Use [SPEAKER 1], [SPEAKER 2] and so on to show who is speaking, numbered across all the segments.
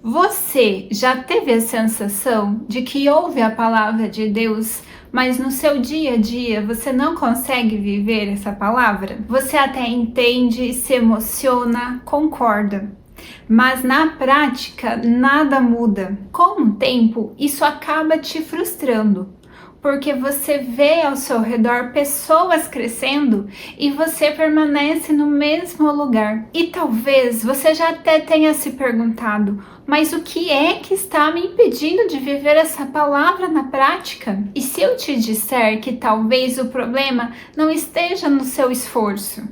[SPEAKER 1] Você já teve a sensação de que ouve a palavra de Deus, mas no seu dia a dia você não consegue viver essa palavra? Você até entende, se emociona, concorda, mas na prática nada muda. Com o tempo, isso acaba te frustrando, porque você vê ao seu redor pessoas crescendo e você permanece no mesmo lugar. E talvez você já até tenha se perguntado: mas o que é que está me impedindo de viver essa palavra na prática? E se eu te disser que talvez o problema não esteja no seu esforço,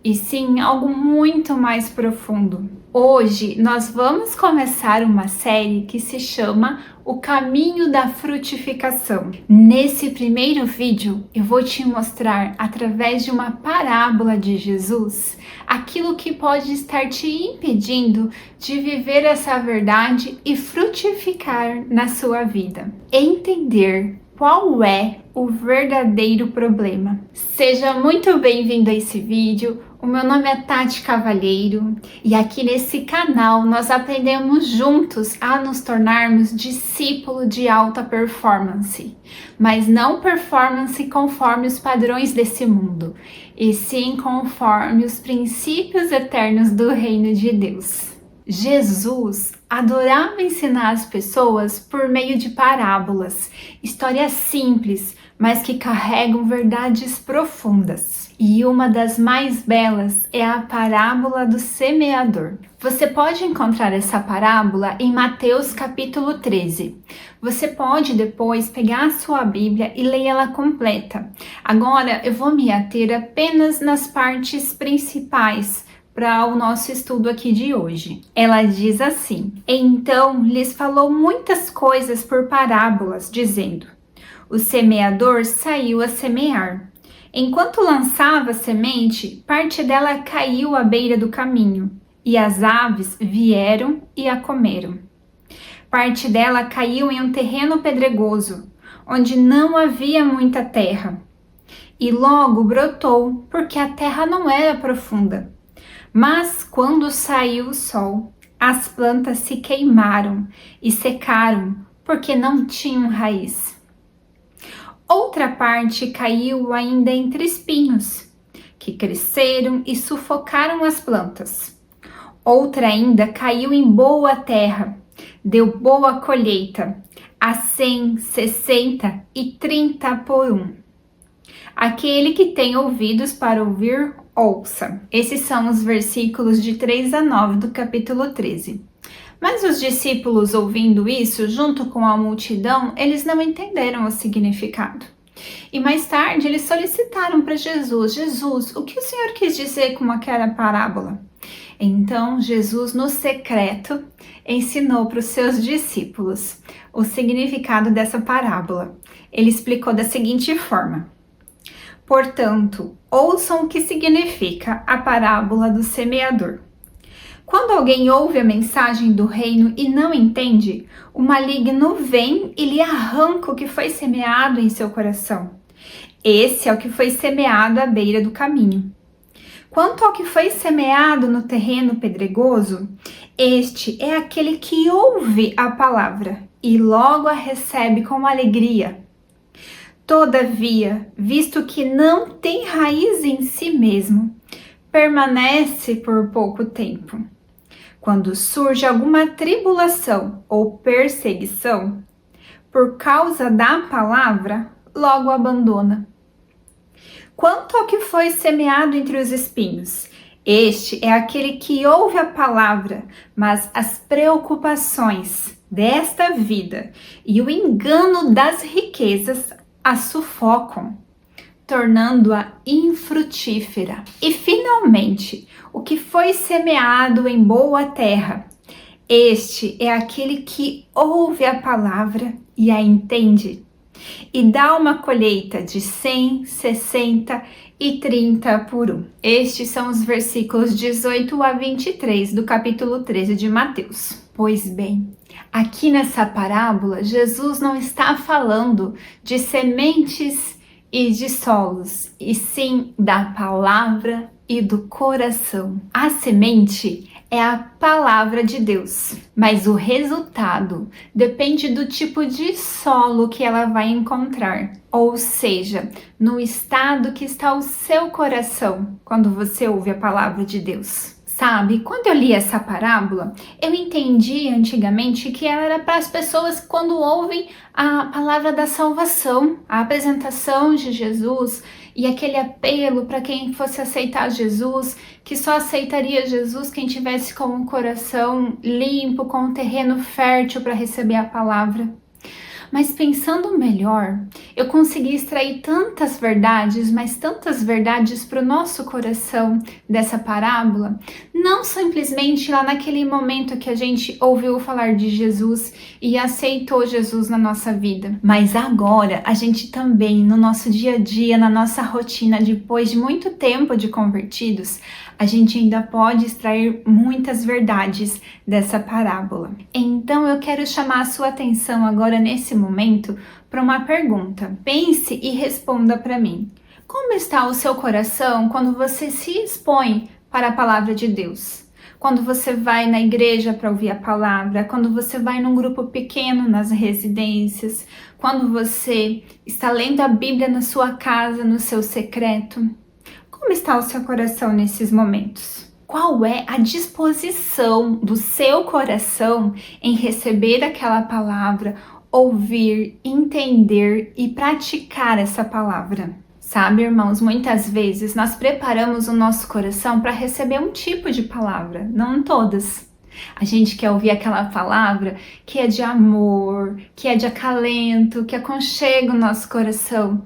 [SPEAKER 1] e sim algo muito mais profundo? Hoje nós vamos começar uma série que se chama O Caminho da Frutificação. Nesse primeiro vídeo eu vou te mostrar, através de uma parábola de Jesus, aquilo que pode estar te impedindo de viver essa verdade e frutificar na sua vida. Entender qual é o verdadeiro problema. Seja muito bem-vindo a esse vídeo. O meu nome é Tati Cavalheiro e aqui nesse canal nós aprendemos juntos a nos tornarmos discípulos de alta performance, mas não performance conforme os padrões desse mundo, e sim conforme os princípios eternos do reino de Deus. Jesus adorava ensinar as pessoas por meio de parábolas, histórias simples, mas que carregam verdades profundas. E uma das mais belas é a parábola do semeador. Você pode encontrar essa parábola em Mateus capítulo 13. Você pode depois pegar a sua Bíblia e ler ela completa. Agora eu vou me ater apenas nas partes principais para o nosso estudo aqui de hoje. Ela diz assim: então lhes falou muitas coisas por parábolas, dizendo: o semeador saiu a semear. Enquanto lançava a semente, parte dela caiu à beira do caminho, e as aves vieram e a comeram. Parte dela caiu em um terreno pedregoso, onde não havia muita terra, e logo brotou, porque a terra não era profunda. Mas quando saiu o sol, as plantas se queimaram e secaram, porque não tinham raiz. Outra parte caiu ainda entre espinhos, que cresceram e sufocaram as plantas. Outra ainda caiu em boa terra, deu boa colheita, a 100, 60 e 30 por um. Aquele que tem ouvidos para ouvir, ouça. Esses são os versículos de 3 a 9 do capítulo 13. Mas os discípulos, ouvindo isso, junto com a multidão, eles não entenderam o significado. E mais tarde eles solicitaram para Jesus: Jesus, o que o Senhor quis dizer com aquela parábola? Então Jesus, no secreto, ensinou para os seus discípulos o significado dessa parábola. Ele explicou da seguinte forma: portanto, ouçam o que significa a parábola do semeador. Quando alguém ouve a mensagem do reino e não entende, o maligno vem e lhe arranca o que foi semeado em seu coração. Esse é o que foi semeado à beira do caminho. Quanto ao que foi semeado no terreno pedregoso, este é aquele que ouve a palavra e logo a recebe com alegria. Todavia, visto que não tem raiz em si mesmo, permanece por pouco tempo. Quando surge alguma tribulação ou perseguição, por causa da palavra, logo abandona. Quanto ao que foi semeado entre os espinhos, este é aquele que ouve a palavra, mas as preocupações desta vida e o engano das riquezas a sufocam, tornando-a infrutífera. E finalmente, o que foi semeado em boa terra, este é aquele que ouve a palavra e a entende, e dá uma colheita de 100, 60 e 30 por um. Estes são os versículos 18 a 23 do capítulo 13 de Mateus. Pois bem, aqui nessa parábola, Jesus não está falando de sementes e de solos, e sim da palavra e do coração. A semente é a palavra de Deus, mas o resultado depende do tipo de solo que ela vai encontrar, ou seja, no estado que está o seu coração quando você ouve a palavra de Deus. Sabe, quando eu li essa parábola, eu entendi antigamente que ela era para as pessoas quando ouvem a palavra da salvação, a apresentação de Jesus e aquele apelo para quem fosse aceitar Jesus, que só aceitaria Jesus quem tivesse com o coração limpo, com o terreno fértil para receber a palavra. Mas pensando melhor, eu consegui extrair tantas verdades, mas tantas verdades para o nosso coração dessa parábola, não simplesmente lá naquele momento que a gente ouviu falar de Jesus e aceitou Jesus na nossa vida, mas agora a gente também, no nosso dia a dia, na nossa rotina, depois de muito tempo de convertidos, a gente ainda pode extrair muitas verdades dessa parábola. Então eu quero chamar a sua atenção agora nesse momento para uma pergunta. Pense e responda para mim. Como está o seu coração quando você se expõe para a palavra de Deus? Quando você vai na igreja para ouvir a palavra, quando você vai num grupo pequeno nas residências, quando você está lendo a Bíblia na sua casa, no seu secreto. Como está o seu coração nesses momentos? Qual é a disposição do seu coração em receber aquela palavra, ouvir, entender e praticar essa palavra? Sabe, irmãos, muitas vezes nós preparamos o nosso coração para receber um tipo de palavra, não todas. A gente quer ouvir aquela palavra que é de amor, que é de acalento, que aconchega o nosso coração.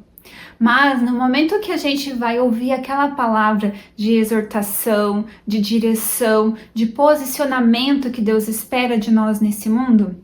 [SPEAKER 1] Mas no momento que a gente vai ouvir aquela palavra de exortação, de direção, de posicionamento que Deus espera de nós nesse mundo,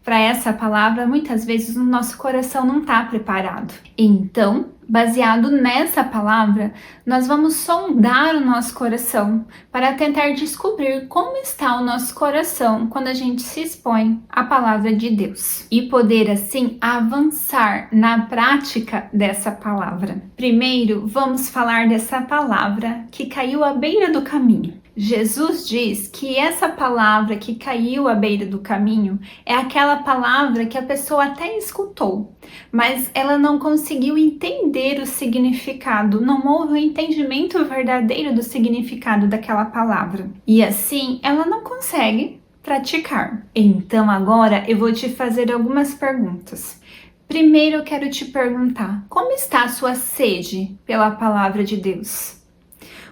[SPEAKER 1] para essa palavra, muitas vezes o nosso coração não está preparado. Então, baseado nessa palavra, nós vamos sondar o nosso coração para tentar descobrir como está o nosso coração quando a gente se expõe à palavra de Deus e poder assim avançar na prática dessa palavra. Primeiro, vamos falar dessa palavra que caiu à beira do caminho. Jesus diz que essa palavra que caiu à beira do caminho é aquela palavra que a pessoa até escutou, mas ela não conseguiu entender o significado, não houve um entendimento verdadeiro do significado daquela palavra. E assim, ela não consegue praticar. Então agora eu vou te fazer algumas perguntas. Primeiro eu quero te perguntar, como está a sua sede pela palavra de Deus?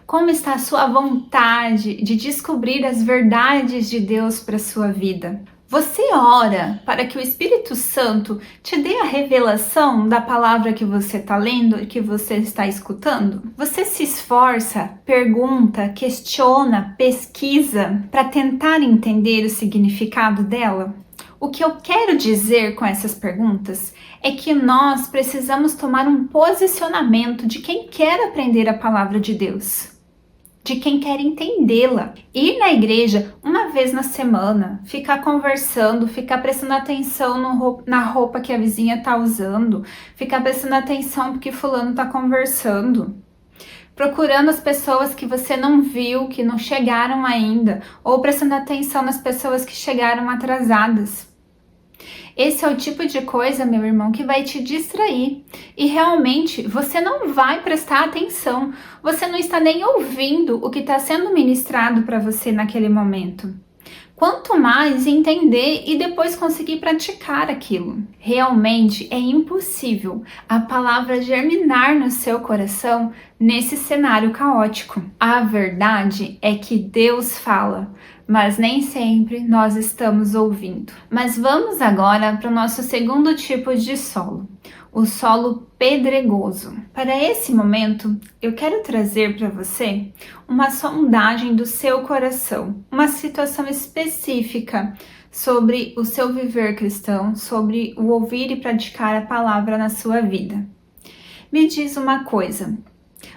[SPEAKER 1] Como está a sua vontade de descobrir as verdades de Deus para a sua vida? Você ora para que o Espírito Santo te dê a revelação da palavra que você está lendo e que você está escutando? Você se esforça, pergunta, questiona, pesquisa para tentar entender o significado dela? O que eu quero dizer com essas perguntas é que nós precisamos tomar um posicionamento de quem quer aprender a palavra de Deus, de quem quer entendê-la. Ir na igreja uma vez na semana, ficar conversando, ficar prestando atenção na roupa que a vizinha está usando, ficar prestando atenção porque fulano está conversando, procurando as pessoas que você não viu, que não chegaram ainda, ou prestando atenção nas pessoas que chegaram atrasadas. Esse é o tipo de coisa, meu irmão, que vai te distrair. E realmente você não vai prestar atenção. Você não está nem ouvindo o que está sendo ministrado para você naquele momento. Quanto mais entender e depois conseguir praticar aquilo. Realmente é impossível a palavra germinar no seu coração nesse cenário caótico. A verdade é que Deus fala, mas nem sempre nós estamos ouvindo. Mas vamos agora para o nosso segundo tipo de solo, o solo pedregoso. Para esse momento, eu quero trazer para você uma sondagem do seu coração, uma situação específica sobre o seu viver cristão, sobre o ouvir e praticar a palavra na sua vida. Me diz uma coisa.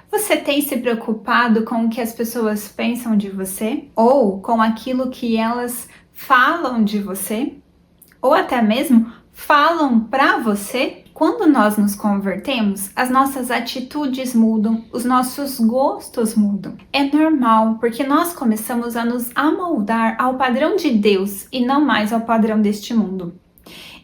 [SPEAKER 1] Você tem se preocupado com o que as pessoas pensam de você? Ou com aquilo que elas falam de você? Ou até mesmo falam para você? Quando nós nos convertemos, as nossas atitudes mudam, os nossos gostos mudam. É normal, porque nós começamos a nos amoldar ao padrão de Deus e não mais ao padrão deste mundo.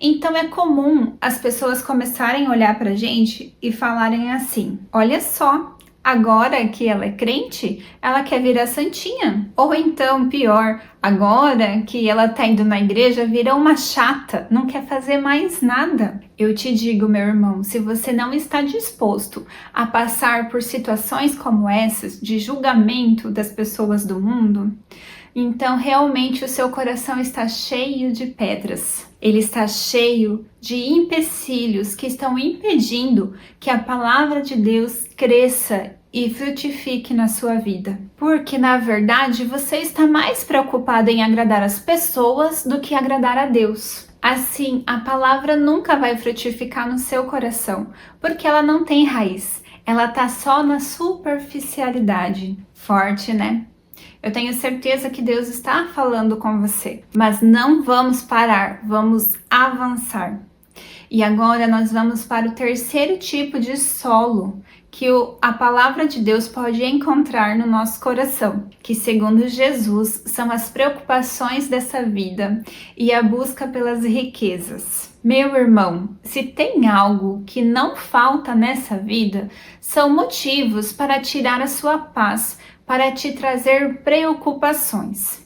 [SPEAKER 1] Então é comum as pessoas começarem a olhar pra gente e falarem assim: olha só, agora que ela é crente, ela quer virar santinha. Ou então, pior, agora que ela tá indo na igreja, virou uma chata, não quer fazer mais nada. Eu te digo, meu irmão, se você não está disposto a passar por situações como essas, de julgamento das pessoas do mundo, então realmente o seu coração está cheio de pedras. Ele está cheio de empecilhos que estão impedindo que a palavra de Deus cresça e frutifique na sua vida. Porque, na verdade, você está mais preocupado em agradar as pessoas do que agradar a Deus. Assim, a palavra nunca vai frutificar no seu coração, porque ela não tem raiz. Ela está só na superficialidade. Forte, né? Eu tenho certeza que Deus está falando com você, mas não vamos parar, vamos avançar. E agora nós vamos para o terceiro tipo de solo que a palavra de Deus pode encontrar no nosso coração, que segundo Jesus são as preocupações dessa vida e a busca pelas riquezas. Meu irmão, se tem algo que não falta nessa vida, são motivos para tirar a sua paz, para te trazer preocupações.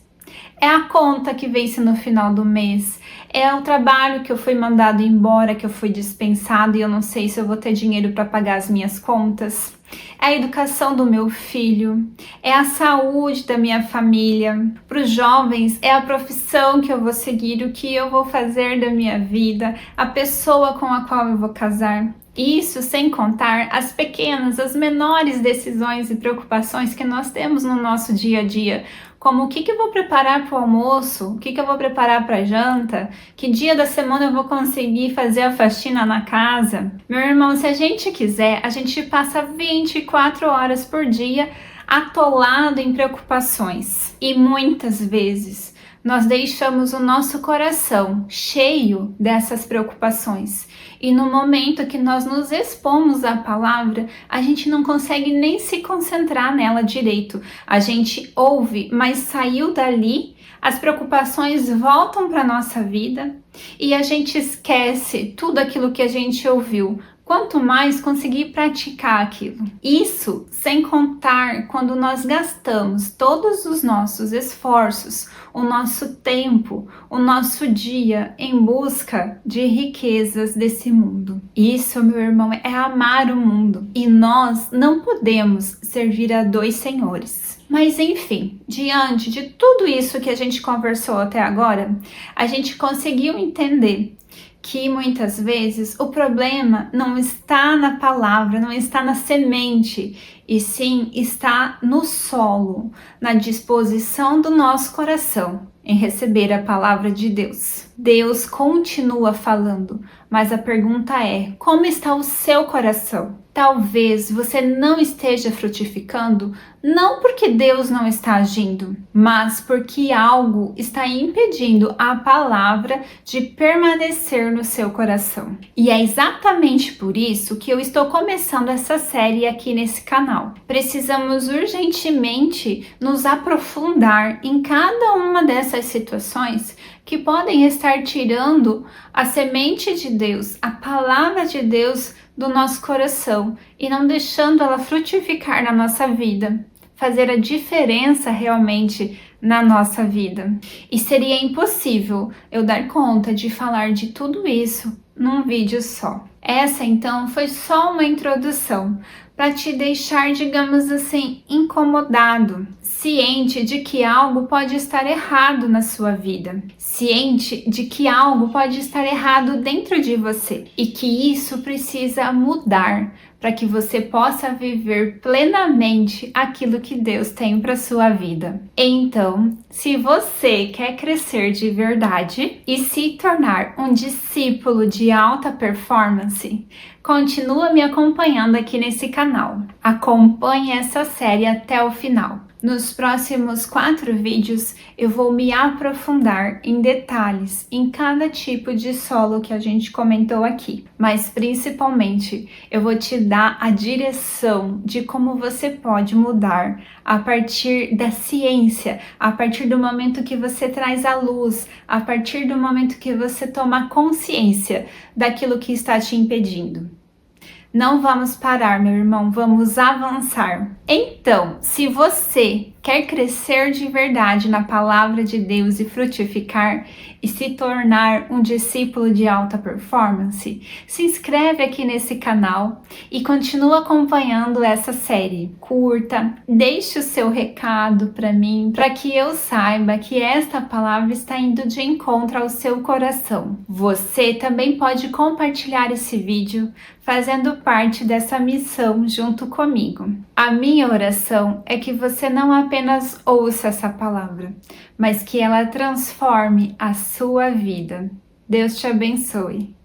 [SPEAKER 1] É a conta que vence no final do mês, é o trabalho que eu fui mandado embora, que eu fui dispensado e eu não sei se eu vou ter dinheiro para pagar as minhas contas. É a educação do meu filho, é a saúde da minha família. Para os jovens, é a profissão que eu vou seguir, o que eu vou fazer da minha vida, a pessoa com a qual eu vou casar. Isso sem contar as pequenas, as menores decisões e preocupações que nós temos no nosso dia a dia, como o que eu vou preparar para o almoço, o que eu vou preparar para a janta, que dia da semana eu vou conseguir fazer a faxina na casa. Meu irmão, se a gente quiser, a gente passa 24 horas por dia atolado em preocupações. E muitas vezes nós deixamos o nosso coração cheio dessas preocupações. E no momento que nós nos expomos à palavra, a gente não consegue nem se concentrar nela direito. A gente ouve, mas saiu dali, as preocupações voltam para a nossa vida e a gente esquece tudo aquilo que a gente ouviu. Quanto mais conseguir praticar aquilo. Isso sem contar quando nós gastamos todos os nossos esforços, o nosso tempo, o nosso dia em busca de riquezas desse mundo. Isso, meu irmão, é amar o mundo. E nós não podemos servir a dois senhores. Mas enfim, diante de tudo isso que a gente conversou até agora, a gente conseguiu entender que muitas vezes o problema não está na palavra, não está na semente, e sim está no solo, na disposição do nosso coração em receber a palavra de Deus. Deus continua falando, mas a pergunta é: como está o seu coração? Talvez você não esteja frutificando, não porque Deus não está agindo, mas porque algo está impedindo a palavra de permanecer no seu coração. E é exatamente por isso que eu estou começando essa série aqui nesse canal. Precisamos urgentemente nos aprofundar em cada uma dessas situações que podem estar tirando a semente de Deus, a palavra de Deus do nosso coração e não deixando ela frutificar na nossa vida, fazer a diferença realmente na nossa vida. E seria impossível eu dar conta de falar de tudo isso num vídeo só. Essa então foi só uma introdução para te deixar, digamos assim, incomodado, ciente de que algo pode estar errado na sua vida, ciente de que algo pode estar errado dentro de você e que isso precisa mudar para que você possa viver plenamente aquilo que Deus tem para sua vida. Então, se você quer crescer de verdade e se tornar um discípulo de alta performance, continua me acompanhando aqui nesse canal. Acompanhe essa série até o final. Nos próximos 4 vídeos eu vou me aprofundar em detalhes em cada tipo de solo que a gente comentou aqui, mas principalmente eu vou te dar a direção de como você pode mudar a partir da ciência, a partir do momento que você traz a luz, a partir do momento que você toma consciência daquilo que está te impedindo. Não vamos parar, meu irmão, vamos avançar. Então, se você quer crescer de verdade na palavra de Deus e frutificar e se tornar um discípulo de alta performance, se inscreve aqui nesse canal e continua acompanhando essa série. Curta, deixe o seu recado para mim, para que eu saiba que esta palavra está indo de encontro ao seu coração. Você também pode compartilhar esse vídeo fazendo parte dessa missão junto comigo. A minha oração é que você não apenas ouça essa palavra, mas que ela transforme a sua vida. Deus te abençoe.